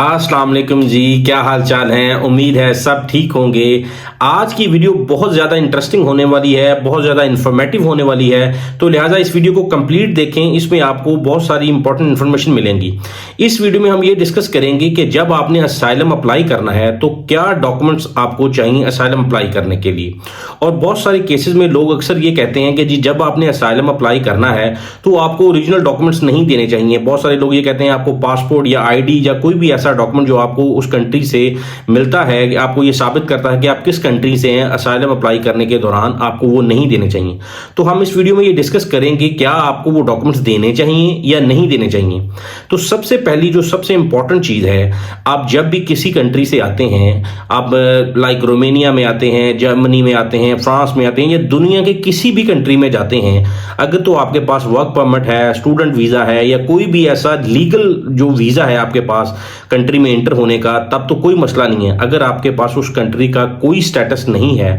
अस्सलाम वालेकुम जी, क्या हाल चाल है। उम्मीद है सब ठीक होंगे। आज की वीडियो बहुत ज़्यादा इंटरेस्टिंग होने वाली है, बहुत ज़्यादा इन्फॉर्मेटिव होने वाली है, तो लिहाजा इस वीडियो को कंप्लीट देखें। इसमें आपको बहुत सारी इंपॉर्टेंट इन्फॉर्मेशन मिलेंगी। इस वीडियो में हम ये डिस्कस करेंगे कि जब आपने असाइलम अप्लाई करना है तो क्या डॉक्यूमेंट्स आपको चाहिए असाइलम अप्लाई करने के लिए। और बहुत सारे केसेस में लोग अक्सर ये कहते हैं कि जी जब आपने असाइलम अप्लाई करना है तो आपको ओरिजिनल डॉक्यूमेंट्स नहीं देने चाहिए। बहुत सारे लोग ये कहते हैं आपको पासपोर्ट या आईडी या कोई भी ऐसा डॉक्यूमेंट जो आपको उस कंट्री से मिलता है, आपको ये साबित करता है कि आप किस कंट्री से हैं, असाइलम अप्लाई करने के दौरान आपको वो नहीं देने चाहिए। तो हम इस वीडियो में ये डिस्कस करेंगे क्या आपको वो डॉक्यूमेंट्स देने चाहिए या नहीं देने चाहिए। तो सबसे पहली जो सबसे इंपॉर्टेंट चीज है, आप जब भी किसी कंट्री से आते हैं, आप लाइक रोमेनिया में आते हैं, जर्मनी में आते हैं, फ्रांस में आते हैं या दुनिया के किसी भी कंट्री में जाते हैं, अगर तो आपके पास वर्क परमिट है, स्टूडेंट वीजा है या कोई भी ऐसा लीगल जो वीजा है आपके पास कंट्री में एंटर होने का, तब तो कोई मसला नहीं है। अगर आपके पास उस कंट्री का कोई स्टेटस नहीं है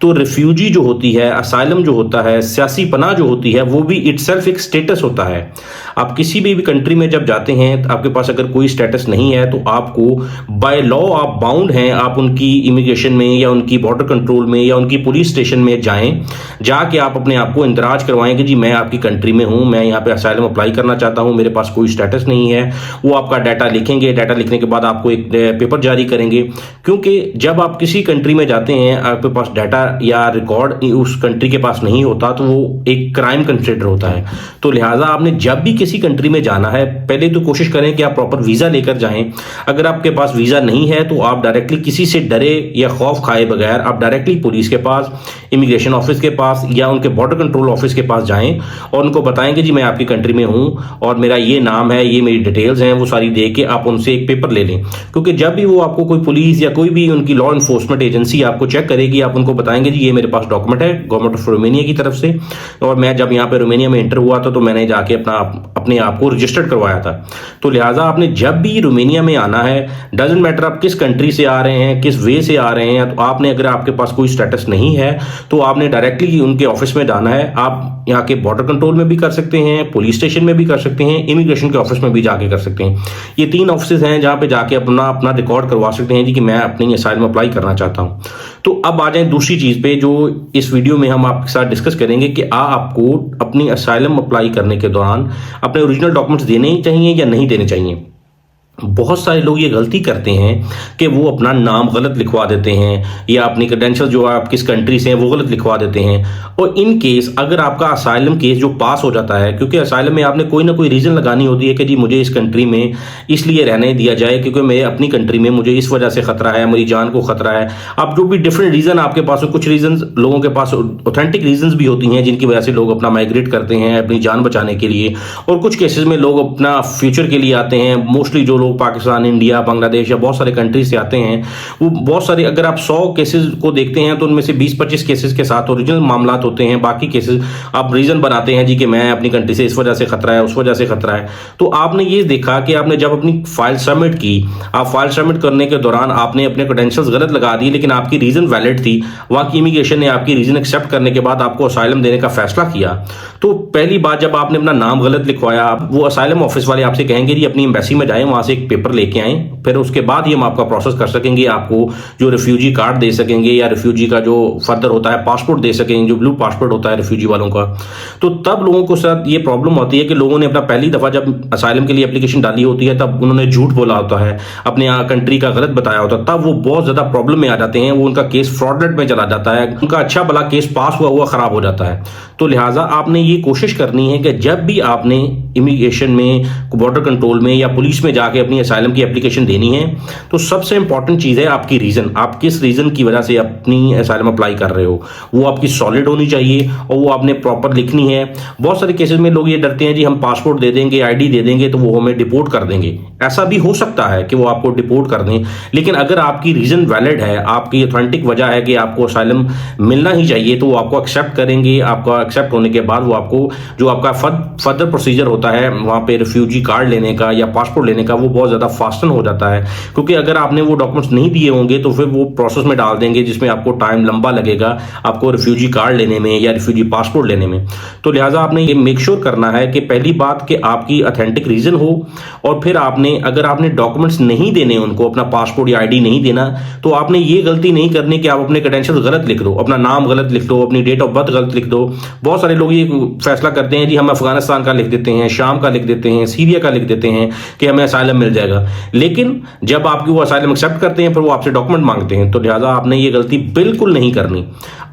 तो रिफ्यूजी जो होती है, असाइलम जो होता है, सियासी पनाह जो होती है, वो भी इटसेल्फ एक स्टेटस होता है। आप किसी भी कंट्री में जब जाते हैं तो आपके पास अगर कोई स्टेटस नहीं है तो आपको बाय लॉ आप बाउंड हैं, आप उनकी इमिग्रेशन में या उनकी बॉर्डर कंट्रोल में या उनकी पुलिस स्टेशन में जाएं, जाके आप अपने आप को इंदराज करवाएं कि जी मैं आपकी कंट्री में हूं, मैं यहाँ पे असाइलम अप्लाई करना चाहता हूं, मेरे पास कोई स्टेटस नहीं है। वो आपका डाटा लिखेंगे, डाटा लिखने के बाद आपको एक पेपर जारी करेंगे, क्योंकि जब आप किसी कंट्री में जाते हैं आपके पास डाटा या रिकॉर्ड उस कंट्री के पास नहीं होता तो वो एक क्राइम कंसिडर होता है। तो लिहाजा आपने जब भी किसी कंट्री में जाना है पहले तो कोशिश करें कि आप प्रॉपर वीजा लेकर जाएं। अगर आपके पास वीजा नहीं है तो आप डायरेक्टली किसी से डरे या खौफ खाए बगैर आप डायरेक्टली पुलिस के पास, इमिग्रेशन ऑफिस के पास या उनके बॉर्डर कंट्रोल ऑफिस के पास जाएं और उनको बताएं कि जी मैं आपकी कंट्री में हूं और मेरा ये नाम है, ये मेरी डिटेल्स हैं, वो सारी दे के आप उनसे एक पेपर ले लें। क्योंकि जब भी वो आपको कोई पुलिस या कोई भी उनकी लॉ इन्फोर्समेंट एजेंसी आपको चेक करेगी, आप उनको बताएंगे जी ये मेरे पास डॉक्यूमेंट है गवर्नमेंट ऑफ रोमेनिया की तरफ से और मैं जब यहाँ पे रोमेनिया में एंटर हुआ था तो मैंने जाके अपने आप को रजिस्टर्ड करवाया था। तो लिहाजा आपने जब भी रोमेनिया में आना है, डजेंट मैटर आप किस कंट्री से आ रहे हैं, किस वे से आ रहे हैं, तो आपने अगर आपके पास कोई स्टेटस नहीं है तो आपने डायरेक्टली उनके ऑफिस में जाना है। आप यहाँ के बॉर्डर कंट्रोल में भी कर सकते हैं, पुलिस स्टेशन में भी कर सकते हैं, इमिग्रेशन के ऑफिस में भी जाके कर सकते हैं। ये 3 ऑफिस हैं जहाँ पे जाके अपना रिकॉर्ड करवा सकते हैं जी कि मैं अपनी असाइलम अप्लाई करना चाहता हूँ। तो अब आ जाएं दूसरी चीज पे जो इस वीडियो में हम आपके साथ डिस्कस करेंगे कि आपको अपनी असाइलम अप्लाई करने के दौरान अपने ओरिजिनल डॉक्यूमेंट्स देने ही चाहिए या नहीं देने चाहिए। बहुत सारे लोग ये गलती करते हैं कि वो अपना नाम गलत लिखवा देते हैं या अपनी क्रेडेंशियल जो आप किस कंट्री से हैं वो गलत लिखवा देते हैं। और इन केस अगर आपका असाइलम केस जो पास हो जाता है, क्योंकि असाइलम में आपने कोई ना कोई रीज़न लगानी होती है कि जी मुझे इस कंट्री में इसलिए रहने दिया जाए क्योंकि मैं अपनी कंट्री में मुझे इस वजह से खतरा है, मेरी जान को खतरा है। अब जो भी डिफरेंट रीज़न आपके पास हो, कुछ रीज़न लोगों के पास ऑथेंटिक रीजन भी होती हैं जिनकी वजह से लोग अपना माइग्रेट करते हैं अपनी जान बचाने के लिए, और कुछ केसेस में लोग अपना फ्यूचर के लिए आते हैं। मोस्टली जो लोग पाकिस्तान, इंडिया, बांग्लादेश या बहुत सारे कंट्री से आते हैं, वो बहुत सारे अगर आप 100 केसेस को देखते हैं तो उनमें से 20-25 केसेस के साथ ओरिजिनल मामलात होते हैं। बाकी केसेस आप रीजन बनाते हैं जी कि मैं अपनी कंट्री से इस वजह से खतरा है, उस वजह से खतरा है। तो आपने ये देखा कि आपने जब अपनी फाइल सबमिट की, आप फाइल सबमिट करने के दौरान आपने अपने क्रेडेंशियल्स गलत लगा दिए, लेकिन आपकी रीजन वैलिड थी। वहां की इमिग्रेशन ने आपकी रीजन एक्सेप्ट करने के बाद आपको असाइलम देने का फैसला किया। तो पहली बात, जब आपने अपना नाम गलत लिखवाया, वो असाइलम ऑफिस वाले आपसे कहेंगे जी अपनी एम्बेसी में जाएं, वहां से एक पेपर लेके आएं, फिर उसके बाद ही हम आपका प्रोसेस कर सकेंगे, आपको जो रिफ्यूजी कार्ड दे सकेंगे या रिफ्यूजी का जो फर्दर होता है पासपोर्ट दे सकेंगे, जो ब्लू पासपोर्ट होता है रिफ्यूजी वालों का। तो तब लोगों को साथ ये प्रॉब्लम होती है कि लोगों ने अपना पहली दफा जब असाइलम के लिए एप्लीकेशन डाली होती है तब उन्होंने झूठ बोला होता है, अपने कंट्री का गलत बताया होता है, तब वो बहुत ज्यादा प्रॉब्लम में आ जाते हैं। वो उनका केस फ्रॉडलेट में चला जाता है, उनका अच्छा भला केस पास हुआ खराब हो जाता है। तो लिहाजा आपने ये कोशिश करनी है कि जब भी आपने इमिग्रेशन में, बॉर्डर कंट्रोल में या पुलिस में जाके अपनी असाइलम की एप्लीकेशन देनी है तो सबसे इंपॉर्टेंट चीज है आपकी रीजन। आप किस रीजन की वजह से अपनी असाइलम अप्लाई कर रहे हो, वो आपकी सॉलिड होनी चाहिए और वो आपने प्रॉपर लिखनी है। बहुत सारे केसेस में लोग ये डरते हैं जी हम पासपोर्ट दे देंगे, आईडी दे देंगे तो वो हमें डिपोर्ट कर देंगे। ऐसा भी हो सकता है कि वो आपको डिपोर्ट कर दें, लेकिन अगर आपकी रीजन वैलिड है, आपकी ऑथेंटिक वजह है कि आपको असाइलम मिलना ही चाहिए, तो वो आपको एक्सेप्ट करेंगे। आपका एक्सेप्ट होने के बाद वो आपको जो आपका फर्दर प्रोसीजर होता होता है वहाँ पे रिफ्यूजी कार्ड लेने का या पासपोर्ट लेने का, वो बहुत ज़्यादा फास्टन हो जाता है, क्योंकि अगर आपने वो डॉक्यूमेंट्स नहीं दिए होंगे तो फिर वो प्रोसेस में डाल देंगे जिसमें आपको टाइम लंबा लगेगा आपको रिफ्यूजी कार्ड लेने में या रिफ्यूजी पासपोर्ट लेने में। तो लिहाजा आपने ये मेक श्योर करना है कि पहली बात कि आपकी ऑथेंटिक रीजन हो, और फिर आपने अगर आपने डॉक्यूमेंट्स नहीं देने उनको, अपना पासपोर्ट या आईडी नहीं देना, तो आपने ये गलती नहीं करनी कि आप अपने क्रेडेंशियल्स गलत लिख दो, अपना नाम गलत लिख दो, अपनी डेट ऑफ बर्थ गलत लिख दो। बहुत सारे लोग ये फैसला करते हैं जी हम अफगानिस्तान का लिख देते हैं, शाम का लिख देते हैं, सीरिया का लिख देते हैं कि हमें असाइलम मिल जाएगा, लेकिन जब आपकी वो असाइलम एक्सेप्ट करते हैं फिर वो आपसे डॉक्यूमेंट मांगते हैं। तो लिहाजा आपने ये गलती बिल्कुल नहीं करनी।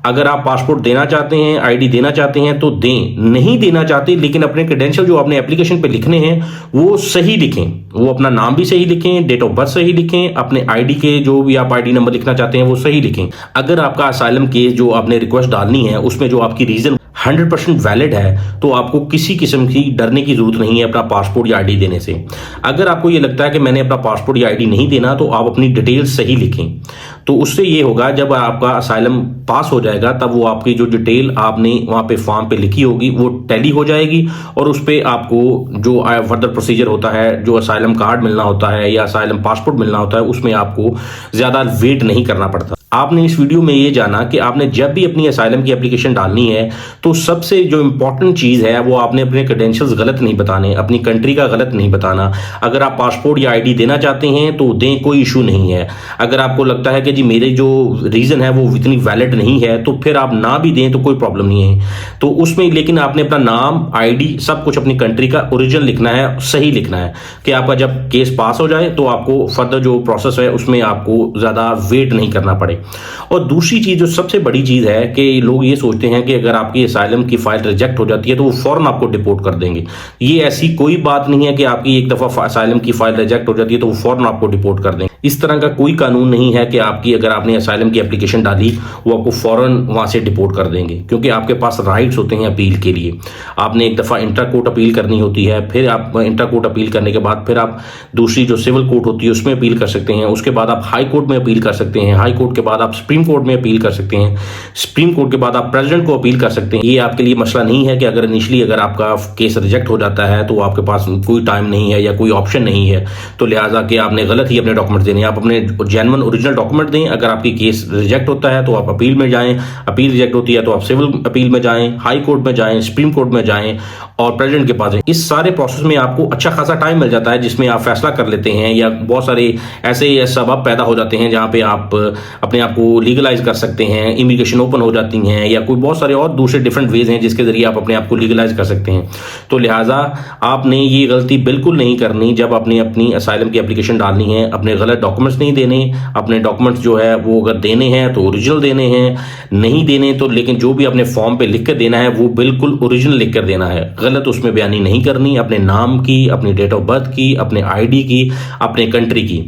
अगर आप पासपोर्ट देना चाहते हैं, आईडी देना चाहते हैं तो दें, नहीं देना चाहते लेकिन अपने क्रेडेंशियल जो आपने एप्लीकेशन पे लिखने हैं वो सही लिखें, वो अपना नाम भी सही लिखें, डेट ऑफ बर्थ सही लिखें, अपने आईडी के जो भी आप आईडी नंबर लिखना चाहते हैं वो सही लिखें। अगर आपका असाइलम केस जो आपने रिक्वेस्ट डालनी है उसमें जो आपकी रीजन 100% वैलिड है तो आपको किसी किस्म की डरने की जरूरत नहीं है अपना पासपोर्ट या आईडी देने से। अगर आपको ये लगता है कि मैंने अपना पासपोर्ट या आईडी नहीं देना तो आप अपनी डिटेल्स सही लिखें, तो उससे ये होगा जब आपका असाइलम पास हो जाएगा तब वो आपकी जो डिटेल आपने वहाँ पे फॉर्म पे लिखी होगी वो टैली हो जाएगी, और उस पर आपको जो फर्दर प्रोसीजर होता है, जो असाइलम कार्ड मिलना होता है या असाइलम पासपोर्ट मिलना होता है, उसमें आपको ज़्यादा वेट नहीं करना पड़ता। आपने इस वीडियो में ये जाना कि आपने जब भी अपनी असाइलम की एप्लीकेशन डालनी है तो सबसे जो इंपॉर्टेंट चीज़ है वो आपने अपने क्रेडेंशियल्स गलत नहीं बताने, अपनी कंट्री का गलत नहीं बताना। अगर आप पासपोर्ट या आईडी देना चाहते हैं तो दें, कोई इशू नहीं है। अगर आपको लगता है कि जी मेरे जो रीज़न है वो इतनी वैलिड नहीं है तो फिर आप ना भी दें तो कोई प्रॉब्लम नहीं है। तो उसमें लेकिन आपने अपना नाम, आईडी, सब कुछ अपनी कंट्री का ओरिजिनल लिखना है, सही लिखना है कि आपका जब केस पास हो जाए तो आपको फर्दर जो प्रोसेस है उसमें आपको ज़्यादा वेट नहीं करना पड़े। और दूसरी चीज जो सबसे बड़ी चीज है कि लोग ये सोचते हैं कि अगर आपकी असाइलम की फाइल रिजेक्ट हो जाती है तो वो फौरन आपको डिपोर्ट कर देंगे। ये ऐसी कोई बात नहीं है कि आपकी एक दफा असाइलम की फाइल रिजेक्ट हो जाती है तो वो फौरन आपको डिपोर्ट कर देंगे। इस तरह का कोई कानून नहीं है कि आपकी अगर आपने असाइलम की एप्लीकेशन डाली वो आपको फौरन वहां से डिपोर्ट कर देंगे, क्योंकि आपके पास राइट्स होते हैं अपील के लिए। आपने एक दफा इंटर कोर्ट अपील करनी होती है, फिर आप इंटर कोर्ट अपील करने के बाद फिर आप दूसरी जो सिविल कोर्ट होती है उसमें अपील कर सकते हैं, उसके बाद आप हाई कोर्ट में अपील कर सकते हैं, हाई कोर्ट के बाद आप सुप्रीम कोर्ट में अपील कर सकते हैं, सुप्रीम कोर्ट के बाद आप प्रेसिडेंट को अपील कर सकते हैं। ये आपके लिए मसला नहीं है कि अगर इनिशियली अगर आपका केस रिजेक्ट हो जाता है तो आपके पास कोई टाइम नहीं है या कोई ऑप्शन नहीं है, तो लिहाजा कि आपने गलत ही अपने डॉक्यूमेंट देने। आप अपने जेन्युइन ओरिजिनल डॉक्यूमेंट दें। अगर आपकी केस रिजेक्ट होता है तो आप अपील में जाएं, अपील रिजेक्ट होती है तो आप सिविल अपील में जाएं, हाई कोर्ट में जाएं, सुप्रीम कोर्ट में जाएं और प्रेसिडेंट के पास जाएं। इस सारे प्रोसेस में आपको अच्छा खासा टाइम मिल जाता है जिसमें आप फैसला कर लेते हैं, या बहुत सारे ऐसे सबब पैदा हो जाते हैं जहां पे आप अपने आप को लीगलाइज कर सकते हैं, इमिग्रेशन ओपन हो जाती हैं, या कोई बहुत सारे और दूसरे डिफरेंट वेज हैं जिसके जरिए आप अपने आप को लीगलाइज कर सकते हैं। तो लिहाजा आपने ये गलती बिल्कुल नहीं करनी जब आपने अपनी असाइलम की एप्लीकेशन डालनी है। अपने गलत डॉक्यूमेंट्स नहीं देने, अपने डॉक्यूमेंट्स जो है वो अगर देने हैं तो ओरिजिनल देने हैं, नहीं देने तो लेकिन जो भी अपने फॉर्म पे लिख कर देना है वो बिल्कुल ओरिजिनल लिख कर देना है, गलत उसमें बयानी नहीं करनी, अपने नाम की, अपनी डेट ऑफ बर्थ की, अपने आईडी की, अपने कंट्री की।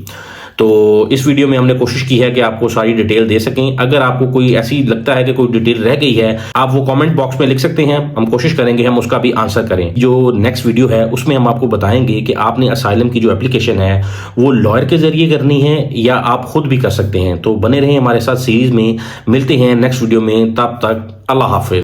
तो इस वीडियो में हमने कोशिश की है कि आपको सारी डिटेल दे सकें। अगर आपको कोई ऐसी लगता है कि कोई डिटेल रह गई है, आप वो कमेंट बॉक्स में लिख सकते हैं, हम कोशिश करेंगे हम उसका भी आंसर करें। जो नेक्स्ट वीडियो है उसमें हम आपको बताएंगे कि आपने असाइलम की जो एप्लीकेशन है वो लॉयर के जरिए करनी है या आप खुद भी कर सकते हैं। तो बने रहें हमारे साथ सीरीज में, मिलते हैं नेक्स्ट वीडियो में, तब तक अल्लाह हाफिज।